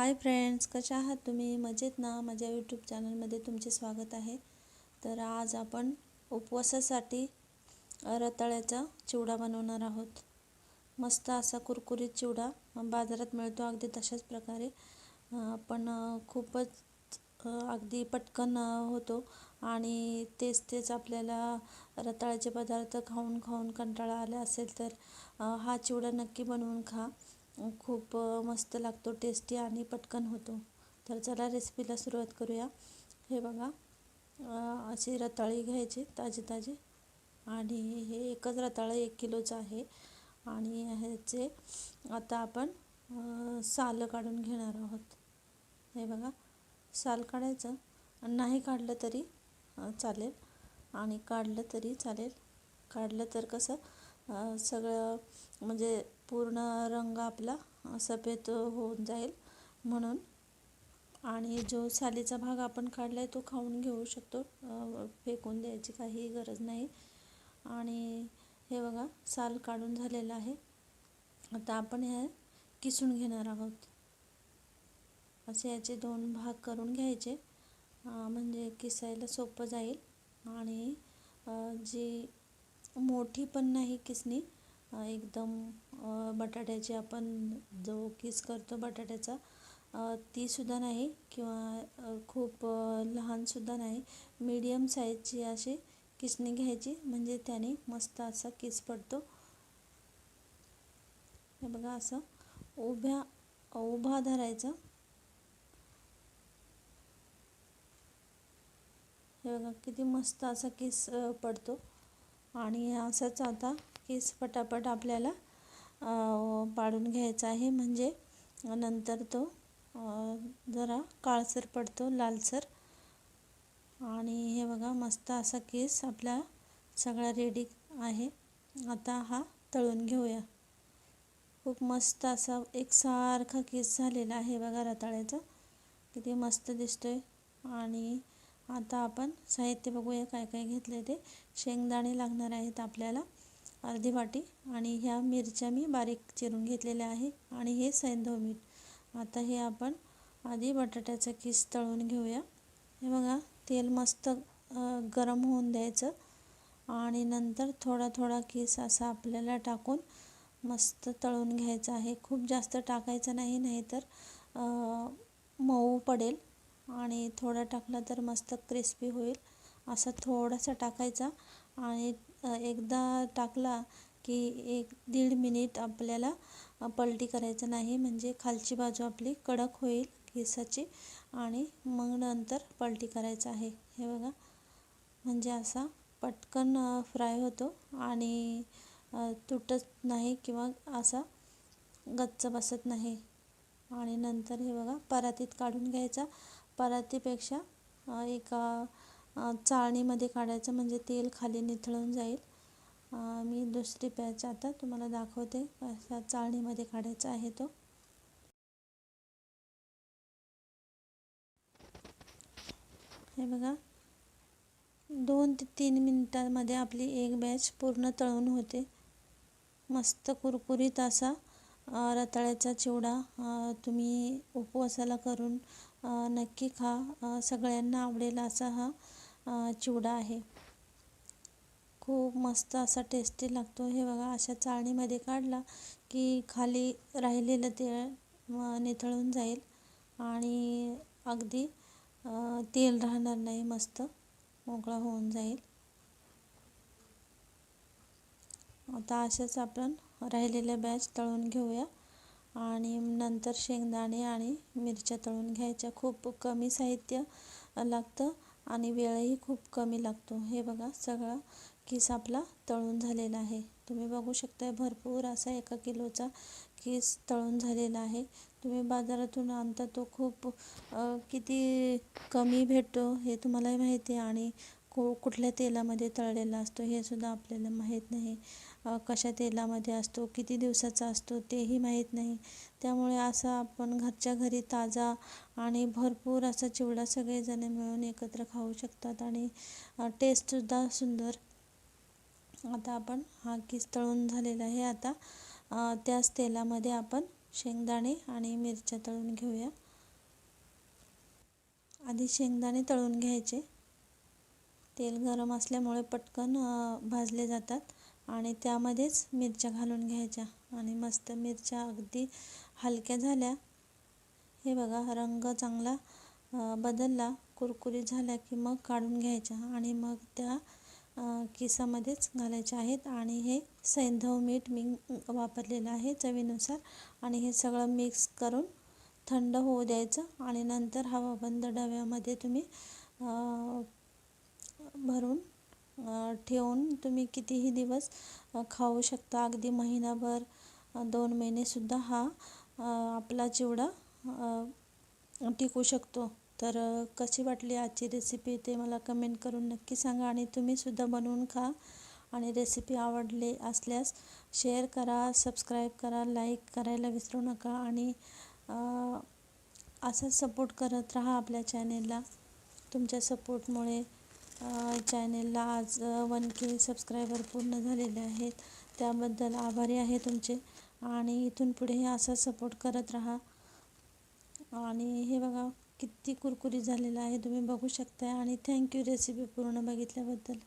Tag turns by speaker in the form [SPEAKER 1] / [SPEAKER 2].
[SPEAKER 1] Hi friends, कशा आहात तुम्ही? मजेत ना? माझ्या यूट्यूब चॅनलमध्ये तुमचे स्वागत आहे. तर आज आपण उपवासासाठी रताळ्याचा चिवडा बनवणार आहोत. मस्त असा कुरकुरीत चिवडा बाजारात मिळतो अगदी तशाच प्रकारे, पण खूपच अगदी पटकन होतो. आणि तेच आपल्याला रताळ्याचे पदार्थ खाऊन खाऊन कंटाळा आला असेल तर हा चिवडा नक्की बनवून खा. खूप मस्त लागतो, टेस्टी आणि पटकन होतो. तर चला रेसिपीला सुरुवात करूया. हे बघा, अशी रताळी घ्यायची ताजी आणि हे एकच रताळं 1 किलोचं आहे. आणि ह्याचे आता आपण सालं काढून घेणार आहोत. हे बघा, साल काढायचं, नाही काढलं तरी चालेल आणि काढलं तरी चालेल. काढलं तर कसं सगळं म्हणजे पूर्ण रंग आपला सफेद होऊन जाईल म्हणून. आणि जो सालीचा भाग आपण काढला आहे तो खाऊन घेऊ शकतो, फेकून द्यायची काही गरज नाही. आणि हे बघा, साल काढून झालेलं आहे. आता आपण हे किसून घेणार आहोत. असे याचे 2 भाग करून घ्यायचे, म्हणजे किसायला सोपं जाईल. आणि जी मोठी पण नाही किसणी, एकदम बटाट्याची आपण जो किस करतो बटाट्याचा, ती सुद्धा नाही किंवा खूप लहानसुद्धा नाही. मीडियम साईजची अशी किसणी घ्यायची, म्हणजे त्याने मस्त असा किस पडतो. हे बघा, असं उभा धरायचं. हे बघा किती मस्त असा किस पडतो. आणि असंच आता किस पटापट आपल्याला पाडून घ्यायचा आहे, म्हणजे नंतर तो जरा काळसर पडतो, लालसर. आणि हे बघा, मस्त असा केस आपला सगळा रेडी आहे. आता हा तळून घेऊया. खूप मस्त असा एकसारखा केस झालेला आहे बघा रताळ्याचा, किती मस्त दिसतोय. आणि आता आपण साहित्य बघूया काय काय घेतले ते. शेंगदाणे लागणार आहेत आपल्याला अर्धी वाटी, आणि ह्या मिरच्या मी बारीक चिरून घेतलेल्या आहे, आणि हे सैंधव मीठ. आता हे आपण आधी बटाट्याचा किस तळून घेऊया. हे बघा, तेल मस्त गरम होऊन द्यायचं, आणि नंतर थोडा थोडा किस असा आपल्याला टाकून मस्त तळून घ्यायचं आहे. खूप जास्त टाकायचं नाही, नाहीतर मऊ पडेल. आणि थोडा टाकला तर मस्त क्रिस्पी होईल. असा थोडासा टाकायचा, आणि एकदा टाकला की 1-1.5 मिनिट आपल्याला पलटी करायचं नाही, म्हणजे खालची बाजू आपली कडक होईल केसाची, आणि मग नंतर पलटी करायचं आहे. हे बघा, म्हणजे असा पटकन फ्राय होतो आणि तुटत नाही किंवा असा गच्च बसत नाही. आणि नंतर हे बघा, परातीत काढून घ्यायचा. परातीपेक्षा एका चाळणीमध्ये काढायचं, म्हणजे तेल खाली निथळून जाईल. मी दुसरी बॅच आता तुम्हाला दाखवते कशा चाळणीमध्ये काढायचा आहे तो. हे बघा, 2 ते 3 मिनिटांमध्ये आपली एक बॅच पूर्ण तळून होते. मस्त कुरकुरीत असा रताळ्याचा चिवडा तुम्ही उपवासाला करून नक्की खा. सगळ्यांना आवडेल असा हा चिवडा आहे. खूप मस्त असा टेस्टी लागतो. हे बघा, अशा चाळणीमध्ये काढला की खाली राहिलेलं तेल निथळून जाईल, आणि अगदी तेल राहणार नाही, मस्त मोकळा होऊन जाईल. आता अशाच आपण राहिलेल्या बॅच तळून घेऊया, आणि नंतर शेंगदाणे आणि मिरच्या तळून घ्यायच्या. खूप कमी साहित्य लागतं आणि वेळही खूप कमी लागतो. हे बघा, सगळा किस आपला तळून झालेला आहे. तुम्ही बघू शकता, भरपूर असा 1 किलोचा किस तळून झालेला आहे. तुम्ही बाजारातून आणता तो खूप किती कमी भेटतो हे तुम्हालाही माहिती आहे, आणि कुठल्या तेलामध्ये तळलेला असतो हे सुद्धा आपल्याला माहीत नाही. कशा तेलामध्ये असतो, किती दिवसाचा असतो तेही माहीत नाही. त्यामुळे असा आपण घरच्या घरी ताजा आणि भरपूर असा चिवडा सगळेजण मिळून एकत्र खाऊ शकतात, आणि टेस्टसुद्धा सुंदर. आता आपण हा किस तळून झालेला आहे. आता त्याच तेलामध्ये आपण शेंगदाणे आणि मिरच्या तळून घेऊया. आधी शेंगदाणे तळून घ्यायचे. तेल गरम असल्यामुळे पटकन भाजले जातात आणि त्यामध्येच मिरच्या घालून घ्यायच्या आणि मस्त मिरच्या अगदी हलक्या झाल्या. हे बघा रंग चांगला बदलला, कुरकुरीत झाल्या की मग काढून घ्यायच्या आणि मग त्या किसामध्येच घालायच्या आहेत. आणि हे सैंधव मीठ मी वापरलेलं आहे चवीनुसार. आणि हे सगळं मिक्स करून थंड होऊ द्यायचं आणि नंतर हवाबंद डब्यामध्ये तुम्ही भरून ठेवून तुम्ही कितीही दिवस खाऊ शकता. अगदी महिनाभर 2 महिनेसुद्धा हा आपला चिवडा टिकू शकतो. तर कशी वाटली आजची रेसिपी ते मला कमेंट करून नक्की सांगा आणि तुम्हीसुद्धा बनवून खा. आणि रेसिपी आवडली असल्यास शेअर करा, सबस्क्राईब करा, लाईक करायला विसरू नका आणि असंच सपोर्ट करत राहा आपल्या चॅनेलला. तुमच्या सपोर्टमुळे चॅनेलला आज 1K सबस्क्रायबर पूर्ण झालेले आहेत. त्याबद्दल आभारी आहे तुमचे आणि इथून पुढे असा सपोर्ट करत राहा. आणि हे बघा किती कुरकुरीत झालेलं आहे, तुम्ही बघू शकता. आणि थँक्यू रेसिपी पूर्ण बघितल्याबद्दल.